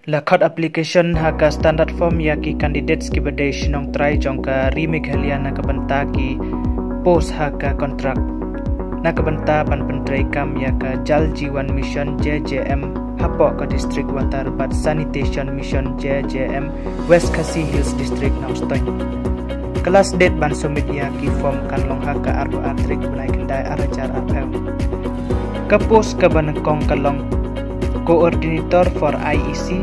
Lakot application haka standard form yaki candidates ki badai shinong try jongka ri Meghalaya na kabanta ki post haka kontrak na kabanta pan pentrai kam yaka Jal Jeevan Mission JJM hapok ka district water but sanitation mission JJM West Khasi Hills district Nongstoy. Kelas date ban sumit yaki form kanlong haka arbo atrik benai kendai arajar apel. Ke post ke banekong kalong Coordinator for IEC,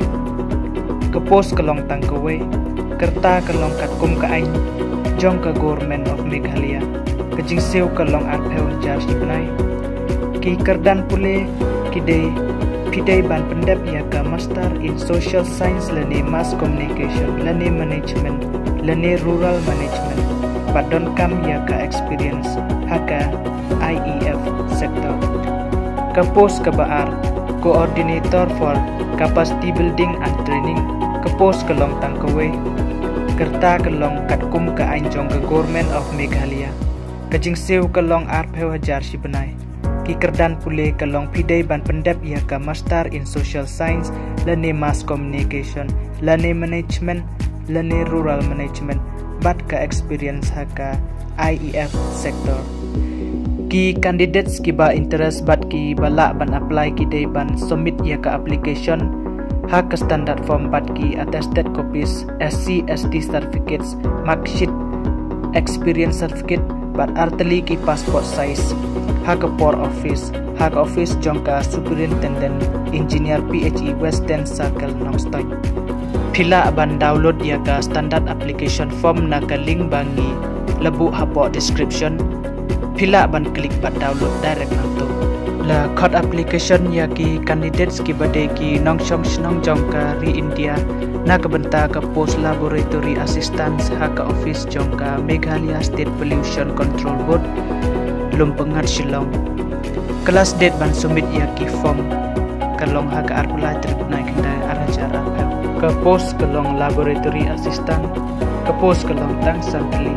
ke post kelong tangkewe, kerta kelong katkum ke ain, jong ke Government of Meghalaya, ke jingsew kelong arpeu jar sibnai, ki kerdan pule pidai ban pendep ya ke Master in Social Science lene Mass Communication, lene Management, lene Rural Management, padon kam ya ke experience haka IEF sector, ke post ke baar Coordinator for Capacity Building and Training, ke post kelong tangkewe, kerta kelong katkum ke ainjong ke Government of Meghalaya, ke jingsew kelong arpeu hajar sibnai, ki kerdan pule kelong pidai ban pendep ya ke Master in Social Science, lene Mass Communication, lene Management, lene Rural Management, bat ke experience haka IEF sector. Ki candidates ki ba interest bat ki balak ban apply ki day ban submit ya ke application hak ke standard form bat ki attested copies SC ST certificates marksheet experience certificate bat arteli ki passport size hak ke port office jongka superintendent engineer PHE Western Circle Nongstoy. Pila ban download ya ke standard application form na ke link bangi lebu hapo description. Pila ban klik bat download direct nanto. La code application ya ki candidates ki badai ki nongshong shnong jongka ri India na kabenta ke post laboratory assistance haka office jongka Meghalaya State Pollution Control Board Lumpengat Shillong. Kelas date ban submit ya ki form kalong haka arpula tribunal kendai arajar apel. Ke post kalong laboratory assistant, ke post kalong tang santli.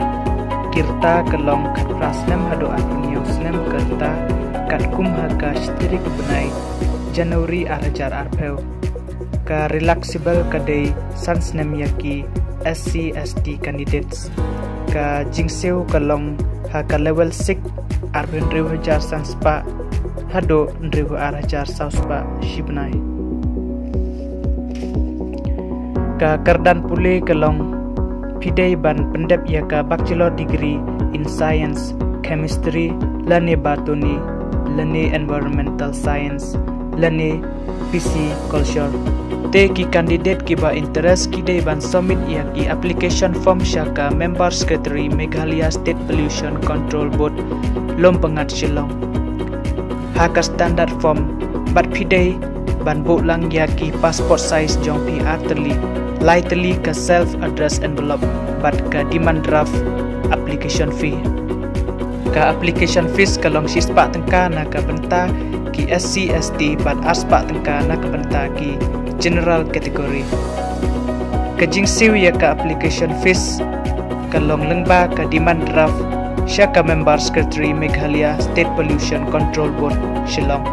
Kirta kelong kat prasnem hado apuniau snem kerta kat kum haka stirik benai Januari arajar arpeu ka relaxable kadai sansnem yaki SC ST candidates ka jingsew kelong haka level 6 arpen rew hajar sanspa hado rew arajar sauspa shibnai ka kerdan pule kelong pidai ban pendep ya ka bachelor degree in science, chemistry, lane batuni, lane environmental science, lane pisciculture. Te ki candidate ki ba interest ki dai ban submit ya ki application form syaka member secretary Meghalaya State Pollution Control Board Lumpengat Shillong. Haka standard form bat pidai ban buk lang ya ki passport size jong PR terli lightly ke self-addressed envelope but ke demand draft application fee. Ke application fees kalong sispa tengka na ke benta ki SC ST but aspa tengka na ke benta ki general category. Ke jingsiw ya ke application fees kalong lengba ke demand draft syaka member secretary Meghalaya State Pollution Control Board Shillong.